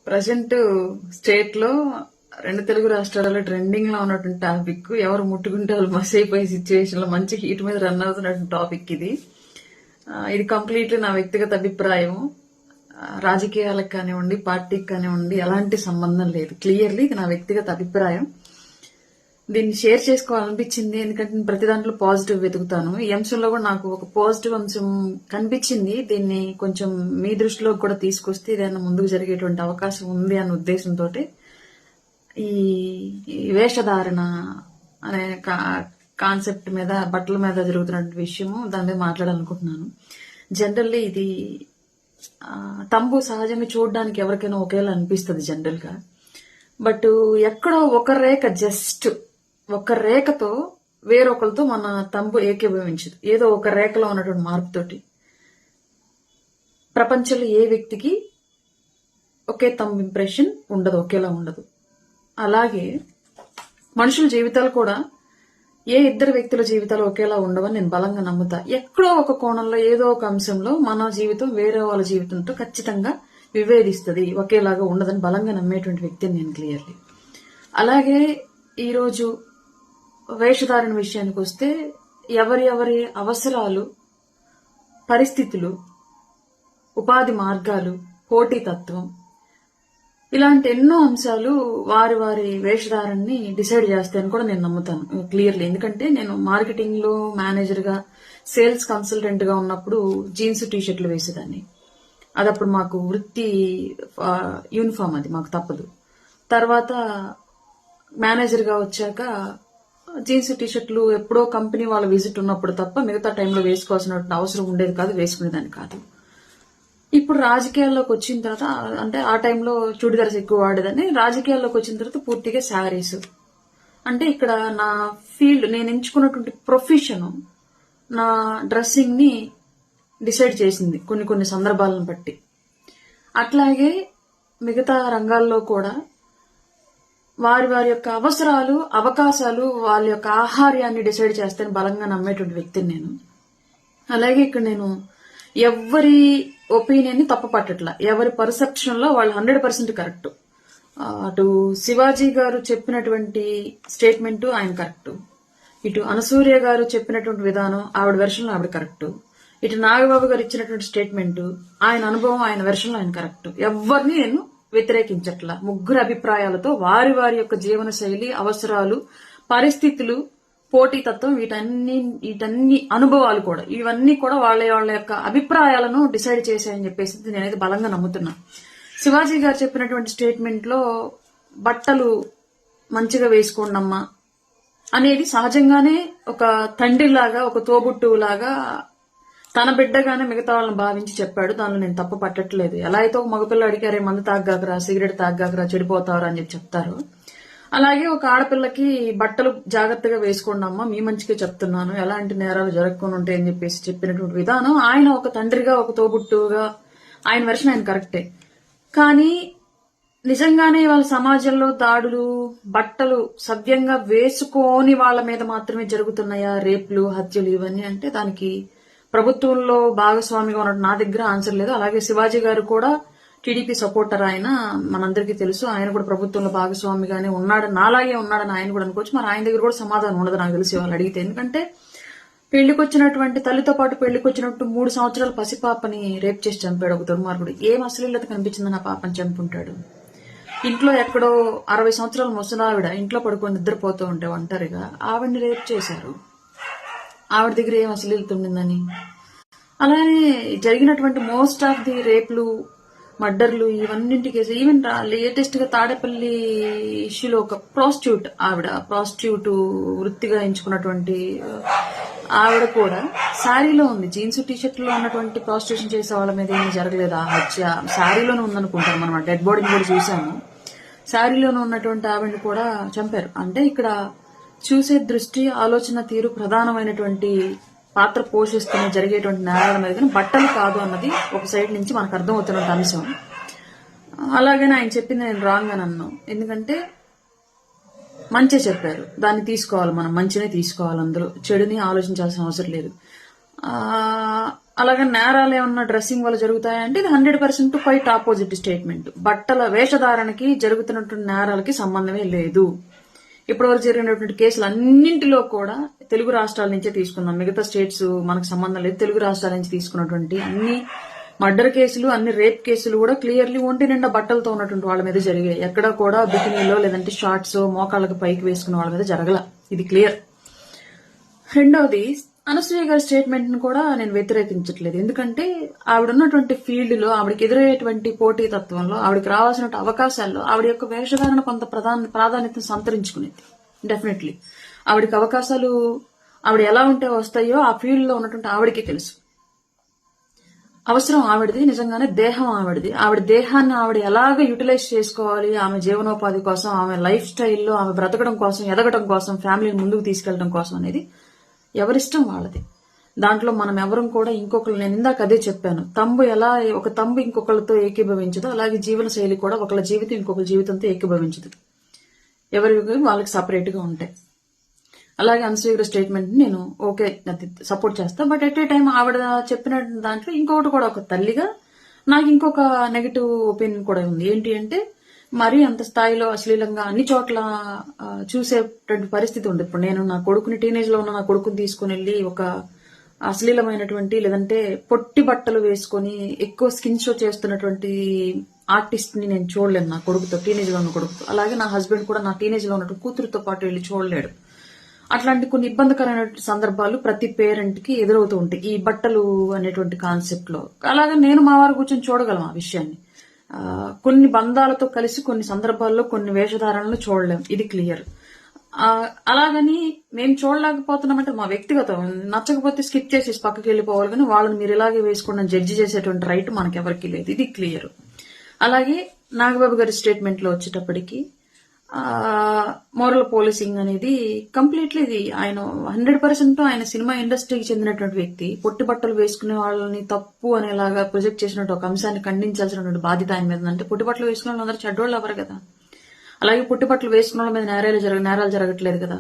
Present state లో 2 తెలుగు రాష్ట్రాలలో trending లో ఉన్నటువంటి టాపిక్, ఎవరు ముట్టుకుంటే వాళ్ళు మస్ అయిపోయే సిచ్యువేషన్ లో మంచి హీట్ మీద రన్ అవుతున్నటువంటి టాపిక్ ఇది. ఇది కంప్లీట్లీ నా వ్యక్తిగత అభిప్రాయం. రాజకీయాలకు కానివ్వండి, పార్టీకి కానివ్వండి ఎలాంటి సంబంధం లేదు. క్లియర్లీ ఇది నా వ్యక్తిగత అభిప్రాయం. దీన్ని షేర్ చేసుకోవాలనిపించింది, ఎందుకంటే నేను ప్రతి దాంట్లో పాజిటివ్ వెతుకుతాను. ఈ అంశంలో కూడా నాకు ఒక పాజిటివ్ అంశం కనిపించింది. దీన్ని కొంచెం మీ దృష్టిలో కూడా తీసుకొస్తే ఏదైనా ముందుకు జరిగేటువంటి అవకాశం ఉంది అన్న ఉద్దేశంతో ఈ వేషధారణ అనే కాన్సెప్ట్ మీద, బట్టల మీద జరుగుతున్న విషయము దాని మీద మాట్లాడాలనుకుంటున్నాను. జనరల్లీ ఇది తంబు సహజంగా చూడడానికి ఎవరికైనా ఒకేలా అనిపిస్తుంది జనరల్ గా. బట్ ఎక్కడో ఒక రేఖ, జస్ట్ ఒక రేఖతో వేరొకరితో మన తంబు ఏకీభవించదు. ఏదో ఒక రేఖలో ఉన్నటువంటి మార్పుతోటి ప్రపంచంలో ఏ వ్యక్తికి ఒకే తంబు ఇంప్రెషన్ ఉండదు, ఒకేలా ఉండదు. అలాగే మనుషుల జీవితాలు కూడా ఏ ఇద్దరు వ్యక్తుల జీవితాలు ఒకేలా ఉండవని నేను బలంగా నమ్ముతా. ఎక్కడో ఒక కోణంలో, ఏదో ఒక అంశంలో మన జీవితం వేరే వాళ్ళ జీవితంతో ఖచ్చితంగా విభేదిస్తుంది, ఒకేలాగా ఉండదని బలంగా నమ్మేటువంటి వ్యక్తిని నేను క్లియర్లీ. అలాగే ఈరోజు వేషధారణ విషయానికి వస్తే ఎవరి అవసరాలు, పరిస్థితులు, ఉపాధి మార్గాలు, పోటీతత్వం, ఇలాంటి ఎన్నో అంశాలు వారి వేషధారణని డిసైడ్ చేస్తాయని కూడా నేను నమ్ముతాను క్లియర్లీ. ఎందుకంటే నేను మార్కెటింగ్ లో మేనేజర్ గా, సేల్స్ కన్సల్టెంట్ గా ఉన్నప్పుడు జీన్స్ టీషర్ట్లు వేసేదాన్ని. అది అప్పుడు మాకు వృత్తి యూనిఫామ్, అది మాకు తప్పదు. తర్వాత మేనేజర్ గా వచ్చాక జీన్స్ టీషర్ట్లు ఎప్పుడో కంపెనీ వాళ్ళ విజిట్ ఉన్నప్పుడు తప్ప మిగతా టైంలో వేసుకోవాల్సిన అవసరం ఉండేది కాదు, వేసుకునేదాన్ని కాదు. ఇప్పుడు రాజకీయాల్లోకి వచ్చిన తర్వాత, అంటే ఆ టైంలో చుడిదార్స్ ఎక్కువ వాడేదని, రాజకీయాల్లోకి వచ్చిన తర్వాత పూర్తిగా శారీస్. అంటే ఇక్కడ నా ఫీల్డ్, నేను ఎంచుకున్నటువంటి ప్రొఫెషన్ నా డ్రెస్సింగ్ ని డిసైడ్ చేసింది కొన్ని సందర్భాలను బట్టి. అట్లాగే మిగతా రంగాల్లో కూడా వారి యొక్క అవసరాలు, అవకాశాలు, వాళ్ళ యొక్క ఆహార్యాన్ని డిసైడ్ చేస్తానని బలంగా నమ్మేటువంటి వ్యక్తిని నేను. అలాగే ఇక్కడ నేను ఎవరి ఒపీనియన్ ని తప్పు పట్టట్లా, ఎవరి పర్సెప్షన్ లో వాళ్ళు 100% కరెక్ట్. అటు శివాజీ గారు చెప్పినటువంటి స్టేట్మెంట్ ఆయన కరెక్ట్, ఇటు అనసూయ గారు చెప్పినటువంటి విధానం ఆవిడ వెర్షన్ లో ఆవిడ కరెక్ట్, ఇటు నాగబాబు గారు ఇచ్చినటువంటి స్టేట్మెంట్ ఆయన అనుభవం, ఆయన వెర్షన్ లో ఆయన కరెక్ట్. ఎవరిని నేను వ్యతిరేకించట్లా. ముగ్గురు అభిప్రాయాలతో వారి యొక్క జీవన శైలి, అవసరాలు, పరిస్థితులు, పోటీతత్వం, వీటన్ని అనుభవాలు కూడా, ఇవన్నీ కూడా వాళ్ళ యొక్క అభిప్రాయాలను డిసైడ్ చేశాయని చెప్పేసి నేనైతే బలంగా నమ్ముతున్నా. శివాజీ గారు చెప్పినటువంటి స్టేట్మెంట్ లో బట్టలు మంచిగా వేసుకోండమ్మా అనేది సహజంగానే ఒక తండ్రిలాగా, ఒక తోబుట్టులాగా తన బిడ్డగానే మిగతా వాళ్ళని భావించి చెప్పాడు. దానిలో నేను తప్పు పట్టట్లేదు. ఎలా అయితే ఒక మగపిల్ల అరే మందు తాగ్గాకరా, సిగరెట్ తాగ్గాకరా, చెడిపోతావరా అని చెప్తారు, అలాగే ఒక ఆడపిల్లకి బట్టలు జాగ్రత్తగా వేసుకోండి అమ్మా, మీ మంచిగా చెప్తున్నాను, ఎలాంటి నేరాలు జరగకుండా ఉంటాయని చెప్పేసి చెప్పినటువంటి విధానం, ఆయన ఒక తండ్రిగా, ఒక తోబుట్టుగా ఆయన వెర్షన్ ఆయన కరెక్టే. కానీ నిజంగానే వాళ్ళ సమాజంలో దాడులు, బట్టలు సవ్యంగా వేసుకోని వాళ్ళ మీద మాత్రమే జరుగుతున్నాయా రేపులు, హత్యలు, ఇవన్నీ అంటే దానికి ప్రభుత్వంలో భాగస్వామిగా ఉన్నట్టు నా దగ్గర ఆన్సర్ లేదు. అలాగే శివాజీ గారు కూడా టీడీపీ సపోర్టర్, ఆయన మనందరికీ తెలుసు. ఆయన కూడా ప్రభుత్వంలో భాగస్వామిగానే ఉన్నాడు, నాలాగే ఉన్నాడని ఆయన కూడా అనుకోవచ్చు. మరి ఆయన దగ్గర కూడా సమాధానం ఉండదు నాకు తెలిసి వాళ్ళు అడిగితే. ఎందుకంటే పెళ్లికొచ్చినటువంటి తల్లితో పాటు పెళ్లికొచ్చినట్టు 3 సంవత్సరాల పసిపాపని రేప్ చేసి చంపాడు ఒక దుర్మార్గుడు. ఏం అశ్లీలత కనిపించిందని ఆ పాపని చంపుంటాడు. ఇంట్లో ఎక్కడో 60 సంవత్సరాల ముసలావిడ ఇంట్లో పడుకొని నిద్రపోతూ ఉంటే ఒంటరిగా ఆవిడ్ని రేప్ చేశారు. ఆవిడ దగ్గర ఏం అశ్లీలత ఉండిందని. అలానే జరిగినటువంటి మోస్ట్ ఆఫ్ ది రేపులు, మర్డర్లు, ఇవన్నింటి కేసు, ఈవెన్ లేటెస్ట్ గా తాడేపల్లి ఇష్యూలో ఒక ప్రాస్టిట్యూట్, ఆవిడ ప్రాస్టిట్యూట్ వృత్తిగా ఎంచుకున్నటువంటి ఆవిడ కూడా శారీలో ఉంది. జీన్స్ టీషర్ట్ లో ఉన్నటువంటి ప్రాస్టిట్యూషన్ చేసే వాళ్ళ మీద ఏమీ జరగలేదు ఆ హత్య. శారీలోనే ఉందనుకుంటాం మనం, డెడ్ బాడీని కూడా చూసాము. శారీలోనే ఉన్నటువంటి ఆవిడని కూడా చంపారు. అంటే ఇక్కడ చూసే దృష్టి, ఆలోచన తీరు ప్రధానమైనటువంటి పాత్ర పోషిస్తున్న జరిగేటువంటి నేరాల మీద, కానీ బట్టలు కాదు అన్నది ఒక సైడ్ నుంచి మనకు అర్థమవుతున్న అంశం. అలాగనే ఆయన చెప్పింది నేను రాంగ్ అని అన్నాం. ఎందుకంటే మంచి చెప్పారు, దాన్ని తీసుకోవాలి, మనం మంచినే తీసుకోవాలి, అందులో చెడుని ఆలోచించాల్సిన అవసరం లేదు. అలాగే నేరాలు ఏమన్నా డ్రెస్సింగ్ వల్ల జరుగుతాయంటే ఇది 100% క్వైట్ ఆపోజిట్ స్టేట్మెంట్. బట్టల వేషధారణకి జరుగుతున్నటువంటి నేరాలకి సంబంధమే లేదు. ఇప్పటివరకు జరిగినటువంటి కేసులు అన్నింటిలో కూడా తెలుగు రాష్ట్రాల నుంచే తీసుకుందాం, మిగతా స్టేట్స్ మనకు సంబంధం లేదు. తెలుగు రాష్ట్రాల నుంచి తీసుకున్నటువంటి అన్ని మర్డర్ కేసులు, అన్ని రేప్ కేసులు కూడా క్లియర్లీ ఒంటి నిండా బట్టలతో ఉన్నటువంటి వాళ్ళ మీద జరిగాయి. ఎక్కడ కూడా బికినీలో లేదంటే షార్ట్స్ మోకాళ్ళకి పైకి వేసుకున్న వాళ్ళ మీద జరగల. ఇది క్లియర్. రెండవది, అనసూయ గారి స్టేట్మెంట్ ను కూడా నేను వ్యతిరేకించట్లేదు. ఎందుకంటే ఆవిడ ఉన్నటువంటి ఫీల్డ్ లో, ఆవిడకి ఎదురయ్యేటువంటి పోటీ తత్వంలో, ఆవిడకి రావాల్సిన అవకాశాల్లో ఆవిడ యొక్క వేషధారణ కొంత ప్రాధాన్యతను సంతరించుకునేది. డెఫినెట్లీ ఆవిడకి అవకాశాలు ఆవిడ ఎలా ఉంటే వస్తాయో ఆ ఫీల్డ్ లో ఉన్నటువంటి ఆవిడకి తెలుసు. అవసరం ఆవిడది, నిజంగానే దేహం ఆవిడది. ఆవిడ దేహాన్ని ఆవిడ ఎలాగ యూటిలైజ్ చేసుకోవాలి, ఆమె జీవనోపాధి కోసం, ఆమె లైఫ్ స్టైల్లో ఆమె బ్రతకడం కోసం, ఎదగడం కోసం, ఫ్యామిలీని ముందుకు తీసుకెళ్లడం కోసం అనేది ఎవరిష్టం వాళ్ళది. దాంట్లో మనం ఎవరం కూడా ఇంకొకరు, నేను ఇందాక అదే చెప్పాను, ఒక తంబు ఇంకొకరితో ఏకీభవించదు, అలాగే జీవన శైలి కూడా ఒకళ్ళ జీవితం ఇంకొకరి జీవితంతో ఏకీభవించదు. ఎవరి వాళ్ళకి సపరేట్ గా ఉంటాయి. అలాగే అనసూయ స్టేట్మెంట్ నేను ఓకే సపోర్ట్ చేస్తా. బట్ ఎట్ ఏ టైం ఆవిడ చెప్పిన దాంట్లో ఇంకొకటి కూడా, ఒక తల్లిగా నాకు ఇంకొక నెగిటివ్ ఒపీనియన్ కూడా ఉంది. ఏంటి అంటే మరీ అంత స్థాయిలో అశ్లీలంగా అన్ని చోట్ల చూసేటువంటి పరిస్థితి ఉంది. ఇప్పుడు నేను నా కొడుకుని, టీనేజ్ లో ఉన్న నా కొడుకుని తీసుకుని వెళ్ళి ఒక అశ్లీలమైనటువంటి లేదంటే పొట్టి బట్టలు వేసుకొని ఎక్కువ స్కిన్ షో చేస్తున్నటువంటి ఆర్టిస్ట్ ని నేను చూడలేను నా కొడుకుతో, టీనేజ్ లో ఉన్న కొడుకుతో. అలాగే నా హస్బెండ్ కూడా నా టీనేజ్ లో ఉన్నటువంటి కూతురుతో పాటు వెళ్ళి చూడలేడు. అట్లాంటి కొన్ని ఇబ్బందికరమైన సందర్భాలు ప్రతి పేరెంట్ కి ఎదురవుతూ ఉంటాయి ఈ బట్టలు అనేటువంటి కాన్సెప్ట్ లో. అలాగే నేను మా వారు కూర్చొని చూడగలం ఆ విషయాన్ని. కొన్ని బంధాలతో కలిసి కొన్ని సందర్భాల్లో కొన్ని వేషధారణలు చూడలేం, ఇది క్లియర్. అలాగని మేము చూడలేకపోతున్నామంటే మా వ్యక్తిగతం, నచ్చకపోతే స్కిప్ చేసి పక్కకి వెళ్ళిపోవాలి, కానీ వాళ్ళని మీరు ఇలాగే వేసుకోండి జడ్జి చేసేటువంటి రైట్ మనకెవరికి లేదు, ఇది క్లియర్. అలాగే నాగబాబు గారి స్టేట్మెంట్ లో వచ్చేటప్పటికి మోరల్ పోలీసింగ్ అనేది కంప్లీట్లీ ఇది ఆయన 100% ఆయన సినిమా ఇండస్ట్రీకి చెందినటువంటి వ్యక్తి. పొట్టి బట్టలు వేసుకునే వాళ్ళని తప్పు అనేలాగా ప్రొజెక్ట్ చేసినట్టు ఒక అంశాన్ని ఖండించాల్సినటువంటి బాధ్యత ఆయన మీద. అంటే పొట్టి బట్టలు వేసుకునే వాళ్ళు అందరూ చెడ్డోళ్ళు ఎవరు కదా. అలాగే పొట్టి బట్టలు వేసుకున్న వాళ్ళ మీద నేరాలు జరగట్లేదు కదా.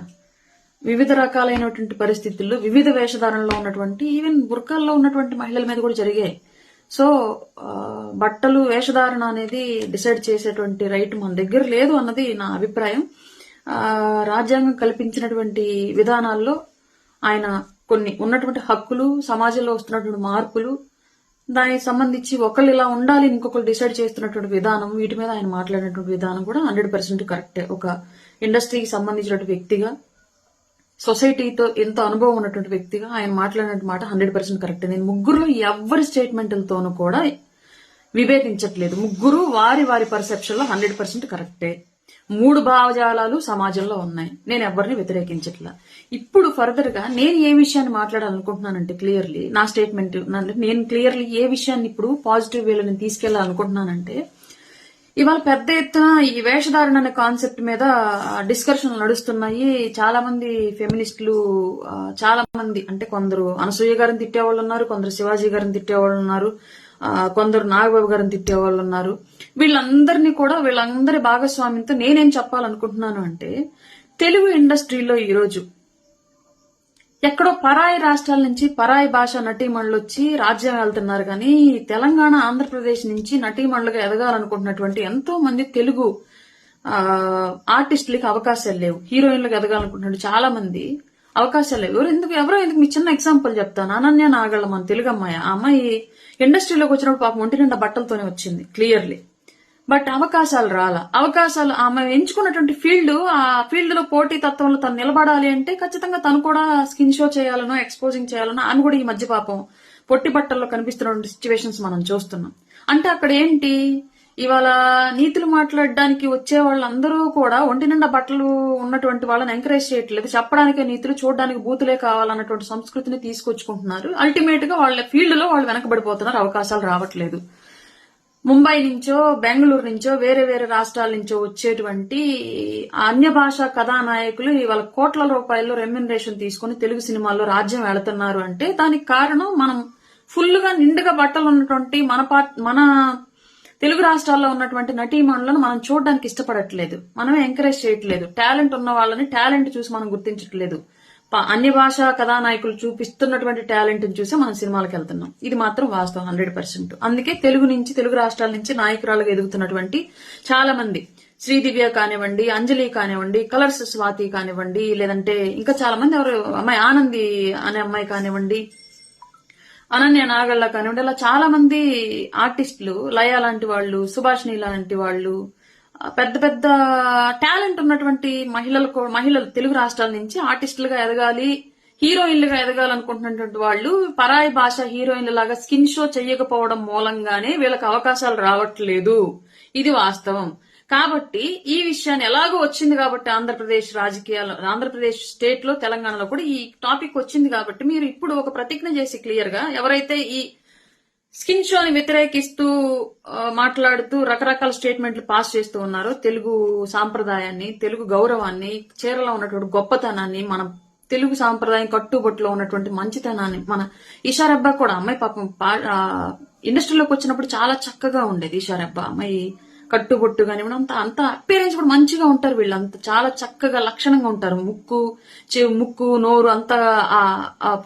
వివిధ రకాలైనటువంటి పరిస్థితుల్లో వివిధ వేషధారణలో ఉన్నటువంటి, ఈవెన్ బుర్కాల్లో ఉన్నటువంటి మహిళల మీద కూడా జరిగాయి. సో బట్టలు వేషధారణ అనేది డిసైడ్ చేసేటువంటి రైట్ మన దగ్గర లేదు అన్నది నా అభిప్రాయం. రాజ్యాంగం కల్పించినటువంటి విధానాల్లో ఆయన కొన్ని ఉన్నటువంటి హక్కులు, సమాజంలో వస్తున్నటువంటి మార్పులు, దానికి సంబంధించి ఒకళ్ళు ఇలా ఉండాలి ఇంకొకరు డిసైడ్ చేస్తున్నటువంటి విధానం, వీటి మీద ఆయన మాట్లాడినటువంటి విధానం కూడా 100% కరెక్టే. ఒక ఇండస్ట్రీకి సంబంధించినటువంటి వ్యక్తిగా, సొసైటీతో ఎంతో అనుభవం ఉన్నటువంటి వ్యక్తిగా ఆయన మాట్లాడిన మాట 100% కరెక్ట్. నేను ముగ్గురు ఎవరి స్టేట్మెంట్లతోనూ కూడా విభేదించట్లేదు. ముగ్గురు వారి వారి పర్సెప్షన్ లో 100% కరెక్టే. 3 భావజాలాలు సమాజంలో ఉన్నాయి, నేను ఎవరిని వ్యతిరేకించట్లా. ఇప్పుడు ఫర్దర్ గా నేను ఏ విషయాన్ని మాట్లాడాలనుకుంటున్నానంటే క్లియర్లీ నా స్టేట్మెంట్, నేను క్లియర్లీ ఏ విషయాన్ని ఇప్పుడు పాజిటివ్ వేలో నేను తీసుకెళ్లాలనుకుంటున్నానంటే, ఇవాళ పెద్ద ఎత్తున ఈ వేషధారణ అనే కాన్సెప్ట్ మీద డిస్కషన్లు నడుస్తున్నాయి. చాలా మంది ఫెమినిస్టులు, చాలా మంది అంటే కొందరు అనసూయ గారిని తిట్టేవాళ్ళు ఉన్నారు, కొందరు శివాజీ గారిని తిట్టేవాళ్ళు ఉన్నారు, కొందరు నాగబాబు గారిని తిట్టేవాళ్ళు ఉన్నారు. వీళ్ళందరి భాగస్వామ్యంతో నేనేం చెప్పాలనుకుంటున్నాను అంటే, తెలుగు ఇండస్ట్రీలో ఈరోజు ఎక్కడో పరాయి రాష్ట్రాల నుంచి పరాయి భాష నటీమణులు వచ్చి రాజ్యం వెళ్తున్నారు, కానీ తెలంగాణ, ఆంధ్రప్రదేశ్ నుంచి నటీమణులుగా ఎదగాలనుకుంటున్నటువంటి ఎంతో మంది తెలుగు ఆర్టిస్టులకి అవకాశాలు లేవు. హీరోయిన్లకు ఎదగాలనుకుంటున్నట్టు చాలా మంది అవకాశాలు లేవు. ఎవరో ఎందుకు మీ చిన్న ఎగ్జాంపుల్ చెప్తాను. అనన్య నాగళ్ళ, మన తెలుగు అమ్మాయి. ఆ అమ్మాయి ఇండస్ట్రీలోకి వచ్చినప్పుడు పాపం ఒంటి నిండా బట్టలతోనే వచ్చింది క్లియర్లీ. బట్ అవకాశాలు ఆమె ఎంచుకున్నటువంటి ఫీల్డ్, ఆ ఫీల్డ్ లో పోటీ తత్వంలో తను నిలబడాలి అంటే ఖచ్చితంగా తను కూడా స్కిన్ షో చేయాలనో, ఎక్స్పోజింగ్ చేయాలనో, ఆమె కూడా ఈ మధ్య పాపం పొట్టి బట్టల్లో కనిపిస్తున్న సిచ్యువేషన్స్ మనం చూస్తున్నాం. అంటే అక్కడ ఏంటి, ఇవాళ నీతులు మాట్లాడడానికి వచ్చే వాళ్ళందరూ కూడా ఒంటి నిండా బట్టలు ఉన్నటువంటి వాళ్ళని ఎంకరేజ్ చేయట్లేదు. చెప్పడానికే నీతులు, చూడడానికి బూతులే కావాలన్నటువంటి సంస్కృతిని తీసుకొచ్చుకుంటున్నారు. అల్టిమేట్ గా వాళ్ళ ఫీల్డ్ లో వాళ్ళు వెనకబడిపోతున్నారు, అవకాశాలు రావట్లేదు. ముంబై నుంచో, బెంగళూరు నుంచో, వేరే వేరే రాష్ట్రాల నుంచో వచ్చేటువంటి అన్య భాషా కథానాయకులు ఇవాళ కోట్ల రూపాయల్లో రెమ్యునరేషన్ తీసుకుని తెలుగు సినిమాల్లో రాజ్యం వెళుతున్నారు అంటే దానికి కారణం మనం ఫుల్ గా నిండుగా బట్టలు ఉన్నటువంటి మన తెలుగు రాష్ట్రాల్లో ఉన్నటువంటి నటీమణులను మనం చూడడానికి ఇష్టపడట్లేదు, మనమే ఎంకరేజ్ చేయట్లేదు. టాలెంట్ ఉన్న వాళ్ళని టాలెంట్ చూసి మనం గుర్తించట్లేదు. అన్ని భాషా కథానాయకులు చూపిస్తున్నటువంటి టాలెంట్ చూసి మనం సినిమాలకు వెళ్తున్నాం. ఇది మాత్రం వాస్తవం 100%. అందుకే తెలుగు రాష్ట్రాల నుంచి నాయకురాలుగా ఎదుగుతున్నటువంటి చాలా మంది, శ్రీదివ్య కానివ్వండి, అంజలి కానివ్వండి, కలర్స్ స్వాతి కానివ్వండి, లేదంటే ఇంకా చాలా మంది ఎవరు అమ్మాయి ఆనంది అనే అమ్మాయి కానివ్వండి, అనన్య నాగళ్ళ కానివ్వండి, ఇలా చాలా మంది ఆర్టిస్టులు, లయ లాంటి వాళ్ళు, సుభాష్ని లాంటి వాళ్ళు, పెద్ద పెద్ద టాలెంట్ ఉన్నటువంటి మహిళలు తెలుగు రాష్ట్రాల నుంచి ఆర్టిస్టులుగా ఎదగాలి, హీరోయిన్లుగా ఎదగాలనుకుంటున్నటువంటి వాళ్ళు పరాయి భాష హీరోయిన్ల లాగా స్కిన్ షో చెయ్యకపోవడం మూలంగానే వీళ్ళకి అవకాశాలు రావట్లేదు. ఇది వాస్తవం. కాబట్టి ఈ విషయాన్ని ఎలాగో వచ్చింది కాబట్టి ఆంధ్రప్రదేశ్ స్టేట్ లో, తెలంగాణలో కూడా ఈ టాపిక్ వచ్చింది కాబట్టి మీరు ఇప్పుడు ఒక ప్రతిజ్ఞ చేసి క్లియర్ గా ఎవరైతే ఈ స్కిన్ షోని వ్యతిరేకిస్తూ మాట్లాడుతూ రకరకాల స్టేట్మెంట్లు పాస్ చేస్తూ ఉన్నారో, తెలుగు సాంప్రదాయాన్ని, తెలుగు గౌరవాన్ని, చీరలో ఉన్నటువంటి గొప్పతనాన్ని, మన తెలుగు సాంప్రదాయం కట్టుబొట్టులో ఉన్నటువంటి మంచితనాన్ని, మన ఈషారబ్బా కూడా అమ్మాయి పాపం ఇండస్ట్రీలోకి వచ్చినప్పుడు చాలా చక్కగా ఉండేది. ఈషారబ్బా అమ్మాయి కట్టుబొట్టు కానివ్వడం అంత అపీరెన్స్ కూడా మంచిగా ఉంటారు. వీళ్ళంతా చాలా చక్కగా లక్షణంగా ఉంటారు. ముక్కు నోరు అంతా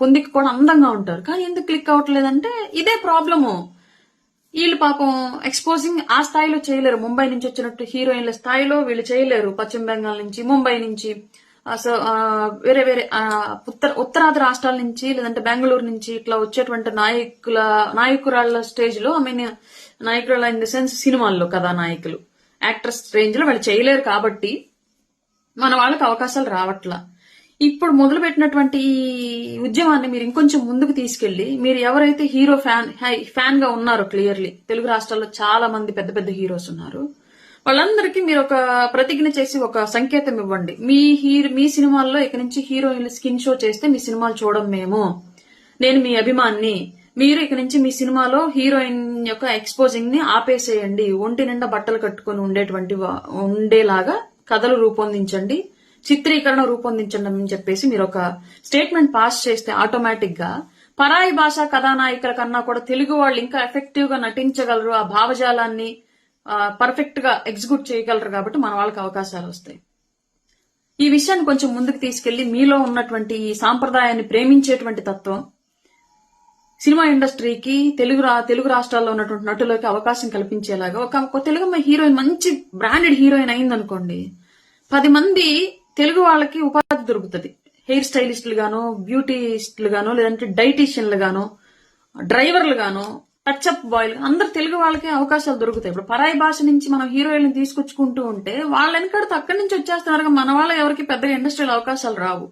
పొందికి కూడా అందంగా ఉంటారు. కానీ ఎందుకు క్లిక్ అవ్వట్లేదంటే ఇదే ప్రాబ్లము. వీళ్ళు పాపం ఎక్స్పోజింగ్ ఆ స్థాయిలో చేయలేరు. ముంబై నుంచి వచ్చినట్టు హీరోయిన్ల స్థాయిలో వీళ్ళు చేయలేరు. పశ్చిమ బెంగాల్ నుంచి, ముంబై నుంచి, వేరే వేరే ఉత్తరాది రాష్ట్రాల నుంచి, లేదంటే బెంగళూరు నుంచి ఇట్లా వచ్చేటువంటి నాయకురాళ్ల స్టేజ్ లో, నాయకురాల ఇన్ ద సెన్స్ సినిమాల్లో కథానాయకులు, యాక్టర్స్ రేంజ్ లో వాళ్ళు చేయలేరు. కాబట్టి మన వాళ్ళకి అవకాశాలు రావట్లా. ఇప్పుడు మొదలు పెట్టినటువంటి ఈ ఉద్యమాన్ని మీరు ఇంకొంచెం ముందుకు తీసుకెళ్లి, మీరు ఎవరైతే హీరో ఫ్యాన్ గా ఉన్నారో, క్లియర్లీ తెలుగు రాష్ట్రాల్లో చాలా మంది పెద్ద పెద్ద హీరోస్ ఉన్నారు, వాళ్ళందరికీ మీరు ఒక ప్రతిజ్ఞ చేసి ఒక సంకేతం ఇవ్వండి. మీ సినిమాల్లో ఇక నుంచి హీరోయిన్లు స్కిన్ షో చేస్తే మీ సినిమాలు చూడం మేము, నేను మీ అభిమాన్ని, మీరు ఇక నుంచి మీ సినిమాలో హీరోయిన్ యొక్క ఎక్స్పోజింగ్ ని ఆపేసేయండి, ఒంటి నిండా బట్టలు కట్టుకుని ఉండేలాగా కథలు రూపొందించండి, చిత్రీకరణ రూపొందించండి అని చెప్పేసి మీరు ఒక స్టేట్మెంట్ పాస్ చేస్తే ఆటోమేటిక్ గా పరాయి భాషా కథానాయకుల కన్నా కూడా తెలుగు వాళ్ళు ఇంకా ఎఫెక్టివ్ గా నటించగలరు, ఆ భావజాలాన్ని పర్ఫెక్ట్ గా ఎగ్జిక్యూట్ చేయగలరు. కాబట్టి మన వాళ్ళకి అవకాశాలు వస్తాయి. ఈ విషయాన్ని కొంచెం ముందుకు తీసుకెళ్లి మీలో ఉన్నటువంటి ఈ సాంప్రదాయాన్ని ప్రేమించేటువంటి తత్వం సినిమా ఇండస్ట్రీకి, తెలుగు రాష్ట్రాల్లో ఉన్నటువంటి నటులకి అవకాశం కల్పించేలాగా ఒక తెలుగు హీరోయిన్ మంచి బ్రాండెడ్ హీరోయిన్ అయిందనుకోండి, 10 మంది తెలుగు వాళ్ళకి ఉపాధి దొరుకుతుంది. హెయిర్ స్టైలిస్టులు గానో, బ్యూటీస్టులు గానో, లేదంటే డైటీషియన్లు గానో, డ్రైవర్లు గానో, టచ్అప్ బాయ్లు, అందరు తెలుగు వాళ్ళకి అవకాశాలు దొరుకుతాయి. ఇప్పుడు పరాయి భాష నుంచి మనం హీరోయిన్లు తీసుకొచ్చుకుంటూ ఉంటే వాళ్ళ వెనకడితో అక్కడి నుంచి వచ్చేస్తున్నారు. మన వాళ్ళ ఎవరికి పెద్దగా ఇండస్ట్రీలో అవకాశాలు రావు.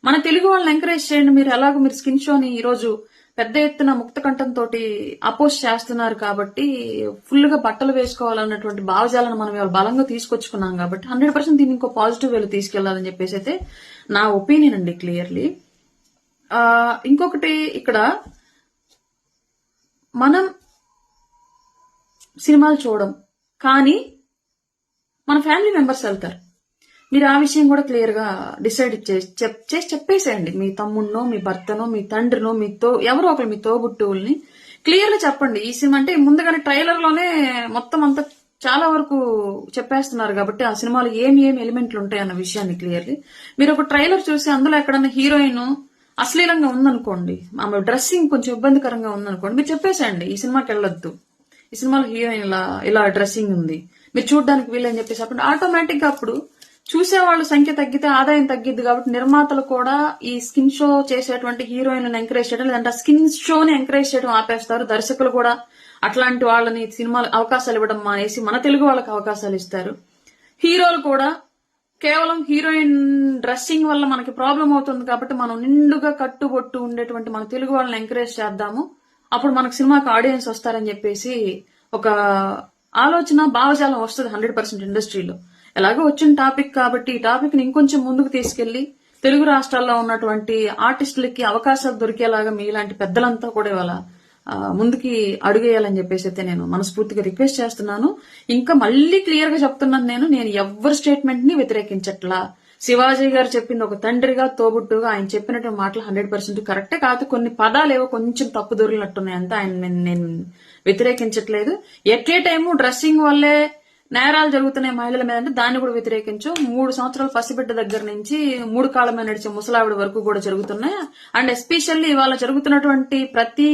మన తెలుగు వాళ్ళని ఎంకరేజ్ చేయండి. మీరు ఎలాగో మీరు స్కిన్ షోని ఈ రోజు పెద్ద ఎత్తున ముక్త కంఠంతో అపోజ్ చేస్తున్నారు కాబట్టి, ఫుల్ గా బట్టలు వేసుకోవాలన్నటువంటి భావజాలను మనం ఇవాళ బలంగా తీసుకొచ్చుకున్నాం కాబట్టి 100% దీన్ని ఇంకో పాజిటివ్ వేలో తీసుకెళ్లాలని చెప్పేసి అయితే నా ఒపీనియన్ అండి, క్లియర్లీ. ఇంకొకటి, ఇక్కడ మనం సినిమాలు చూడం కానీ మన ఫ్యామిలీ మెంబర్స్ వెళ్తారు. మీరు ఆ విషయం కూడా క్లియర్ గా డిసైడ్ చేసి చెప్పేసేయండి. మీ తమ్ముడినో, మీ భర్తనో, మీ తండ్రినో, ఎవరో ఒకరు మీ తోబుట్టువుల్ని క్లియర్ గా చెప్పండి. ఈ సినిమా అంటే ముందుగానే ట్రైలర్ లోనే మొత్తం అంతా చాలా వరకు చెప్పేస్తున్నారు కాబట్టి ఆ సినిమాలో ఏమి ఎలిమెంట్లు ఉంటాయన్న విషయాన్ని క్లియర్లీ మీరు ఒక ట్రైలర్ చూసి అందులో ఎక్కడన్నా హీరోయిన్ అశ్లీలంగా ఉందనుకోండి, ఆమె డ్రెస్సింగ్ కొంచెం ఇబ్బందికరంగా ఉందనుకోండి, మీరు చెప్పేసేయండి ఈ సినిమాకి వెళ్ళొద్దు, ఈ సినిమాలో హీరోయిన్ ఇలా డ్రెస్సింగ్ ఉంది, మీరు చూడడానికి వీళ్ళని చెప్పేసి అప్పుడు ఆటోమేటిక్ గా అప్పుడు చూసేవాళ్ళు సంఖ్య తగ్గితే ఆదాయం తగ్గిద్ది. కాబట్టి నిర్మాతలు కూడా ఈ స్కిన్ షో చేసేటువంటి హీరోయిన్లను ఎంకరేజ్ చేయడం, లేదంటే స్కిన్ షోని ఎంకరేజ్ చేయడం ఆపేస్తారు. దర్శకులు కూడా అట్లాంటి వాళ్ళని సినిమాలు అవకాశాలు ఇవ్వడం మానేసి మన తెలుగు వాళ్ళకి అవకాశాలు ఇస్తారు. హీరోలు కూడా కేవలం హీరోయిన్ డ్రెస్సింగ్ వల్ల మనకి ప్రాబ్లం అవుతుంది కాబట్టి మనం నిండుగా కట్టుబొట్టు ఉండేటువంటి మన తెలుగు వాళ్ళని ఎంకరేజ్ చేద్దాము, అప్పుడు మనకు సినిమాకి ఆడియన్స్ వస్తారని చెప్పేసి ఒక ఆలోచన, భావజాలం వస్తుంది 100% ఇండస్ట్రీలో. ఎలాగో వచ్చిన టాపిక్ కాబట్టి ఈ టాపిక్ ని ఇంకొంచెం ముందుకు తీసుకెళ్లి తెలుగు రాష్ట్రాల్లో ఉన్నటువంటి ఆర్టిస్టులకి అవకాశాలు దొరికేలాగా మీలాంటి పెద్దలంతా కూడా ఇవాళ ముందుకి అడుగేయాలని చెప్పేసి అయితే నేను మనస్ఫూర్తిగా రిక్వెస్ట్ చేస్తున్నాను. ఇంకా మళ్ళీ క్లియర్ గా చెప్తున్నాను, నేను ఎవరి స్టేట్మెంట్ ని వ్యతిరేకించట్లా. శివాజీ గారు చెప్పింది ఒక తండ్రిగా, తోబుట్టుగా ఆయన చెప్పినటువంటి మాటలు 100% కరెక్టే. కాదు కొన్ని పదాలు ఏవో కొంచెం తప్పు దొరికినట్టున్నాయి అంతా, ఆయన నేను వ్యతిరేకించట్లేదు. ఎట్ ఏ టైము డ్రెస్సింగ్ వల్లే నేరాలు జరుగుతున్నాయి మహిళల మీద అంటే దాన్ని కూడా వ్యతిరేకించు. 3 సంవత్సరాల పసిబిడ్డ దగ్గర నుంచి 3 కాళ్ళ మీద నడిచే ముసలావిడ వరకు కూడా జరుగుతున్నాయి. అండ్ ఎస్పెషల్లీ ఇవాళ జరుగుతున్నటువంటి ప్రతి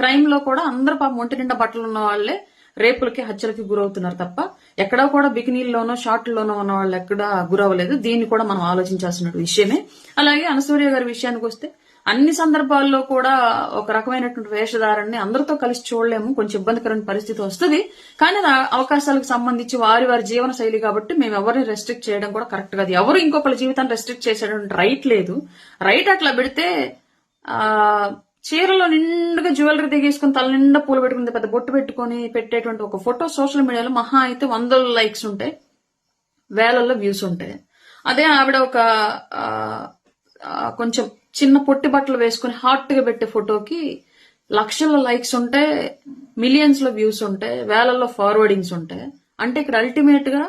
క్రైమ్ లో కూడా అందరూ పాపం ఒంటి నిండా బట్టలు ఉన్న వాళ్లే రేపులకి హత్యలకి గురవుతున్నారు తప్ప ఎక్కడా కూడా బికినీల్లోనో షార్ట్లోనో ఉన్న వాళ్ళు ఎక్కడా గురవ్వలేదు. దీన్ని కూడా మనం ఆలోచించాల్సిన విషయమే. అలాగే అనసూయ గారి విషయానికి వస్తే అన్ని సందర్భాల్లో కూడా ఒక రకమైనటువంటి వేషధారాన్ని అందరితో కలిసి చూడలేము, కొంచెం ఇబ్బందికరమైన పరిస్థితి వస్తుంది. కానీ అవకాశాలకు సంబంధించి వారి జీవన శైలి కాబట్టి మేము ఎవరిని రెస్ట్రిక్ట్ చేయడం కూడా కరెక్ట్ కాదు. ఎవరు ఇంకొకరి జీవితాన్ని రెస్ట్రిక్ట్ చేసేటువంటి రైట్ లేదు. రైట్ అట్లా పెడితే చీరలో నిండుగా జ్యువెలరీ దిగేసుకుని తల నిండా పూలు పెట్టుకుని పెద్ద బొట్టు పెట్టుకుని పెట్టేటువంటి ఒక ఫోటో సోషల్ మీడియాలో మహా అయితే 100 లైక్స్ ఉంటాయి, వేలల్లో వ్యూస్ ఉంటాయి. అదే ఆవిడ ఒక కొంచెం చిన్న పొట్టి బట్టలు వేసుకుని హాట్ గా పెట్టే ఫోటోకి లక్షల లైక్స్ ఉంటాయి, మిలియన్స్ లో వ్యూస్ ఉంటాయి, వేలల్లో ఫార్వర్డింగ్స్ ఉంటాయి. అంటే ఇక్కడ అల్టిమేట్ గా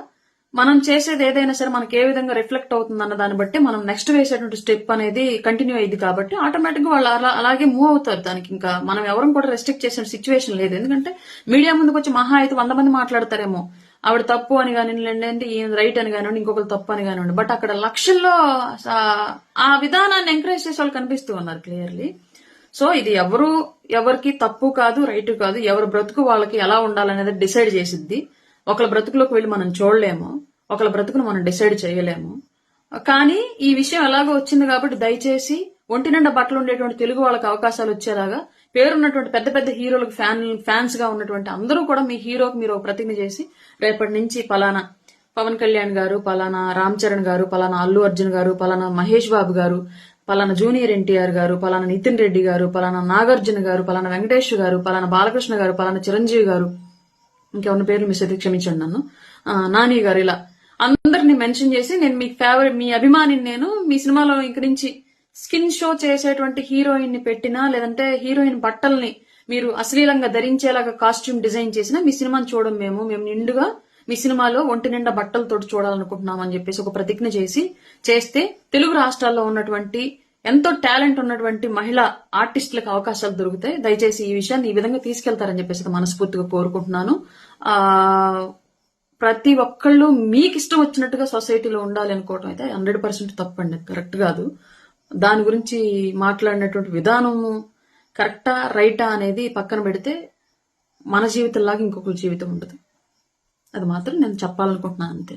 మనం చేసేది ఏదైనా సరే మనకి ఏ విధంగా రిఫ్లెక్ట్ అవుతుంది అన్న దాన్ని బట్టి మనం నెక్స్ట్ వేసేటువంటి స్టెప్ అనేది కంటిన్యూ అయ్యింది కాబట్టి ఆటోమేటిక్ గా వాళ్ళు అలాగే మూవ్ అవుతారు. దానికి ఇంకా మనం ఎవరం కూడా రెస్ట్రిక్ట్ చేసిన సిచ్యువేషన్ లేదు. ఎందుకంటే మీడియా ముందుకు వచ్చి మహా అయితే 100 మంది మాట్లాడతారేమో ఆవిడ తప్పు అని కానివ్వండి, ఈయన రైట్ అని కానివ్వండి, ఇంకొకరు తప్పు అని కానివ్వండి. బట్ అక్కడ లక్షల్లో ఆ విధానాన్ని ఎంకరేజ్ చేసే వాళ్ళు కనిపిస్తూ ఉన్నారు క్లియర్లీ. సో ఇది ఎవరికి తప్పు కాదు, రైట్ కాదు. ఎవరి బ్రతుకు వాళ్ళకి ఎలా ఉండాలనేది డిసైడ్ చేసిద్ది. ఒకళ్ళ బ్రతుకులోకి వెళ్ళి మనం చూడలేము, ఒకళ్ళ బ్రతుకును మనం డిసైడ్ చేయలేము. కానీ ఈ విషయం ఎలాగో వచ్చింది కాబట్టి దయచేసి ఒంటి నిండా బట్టలు ఉండేటువంటి తెలుగు వాళ్ళకి అవకాశాలు వచ్చేలాగా పేరున్నటువంటి పెద్ద పెద్ద హీరోలకు ఫ్యాన్స్ గా ఉన్నటువంటి అందరూ కూడా మీ హీరోకి మీరు ప్రతిజ్ఞ చేసి రేపటి నుంచి పలానా పవన్ కళ్యాణ్ గారు, పలానా రామ్ చరణ్ గారు, పలానా అల్లు అర్జున్ గారు, పలానా మహేష్ బాబు గారు, పలానా జూనియర్ ఎన్టీఆర్ గారు, పలానా నితిన్ రెడ్డి గారు, పలానా నాగార్జున గారు, పలానా వెంకటేష్ గారు, పలానా బాలకృష్ణ గారు, పలానా చిరంజీవి గారు, ఇంకెవరి పేర్లు మిస్ అయితే క్షమించండి నన్ను, నాని గారు, ఇలా అందరిని మెన్షన్ చేసి నేను మీ ఫేవరెట్ మీ అభిమానిని, నేను మీ సినిమాలో ఇంక నుంచి స్కిన్ షో చేసేటువంటి హీరోయిన్ ని పెట్టినా లేదంటే హీరోయిన్ బట్టల్ని మీరు అశ్లీలంగా ధరించేలాగా కాస్ట్యూమ్ డిజైన్ చేసినా మీ సినిమాని చూడడం మేము నిండుగా మీ సినిమాలో ఒంటి నిండా బట్టలతో చూడాలనుకుంటున్నాం అని చెప్పేసి ఒక ప్రతిజ్ఞ చేస్తే తెలుగు రాష్ట్రాల్లో ఉన్నటువంటి ఎంతో టాలెంట్ ఉన్నటువంటి మహిళా ఆర్టిస్టులకు అవకాశాలు దొరుకుతాయి. దయచేసి ఈ విషయాన్ని ఈ విధంగా తీసుకెళ్తారని చెప్పేసి మనస్ఫూర్తిగా కోరుకుంటున్నాను. ప్రతి ఒక్కళ్ళు మీకు ఇష్టం వచ్చినట్టుగా సొసైటీలో ఉండాలి అనుకోవటం అయితే 100% తప్పండి, కరెక్ట్ కాదు. దాని గురించి మాట్లాడినటువంటి విధానము కరెక్టా రైటా అనేది పక్కన పెడితే మన జీవితంలాగా ఇంకొకరి జీవితం ఉండదు. అది మాత్రం నేను చెప్పాలనుకుంటున్నాను అంతే.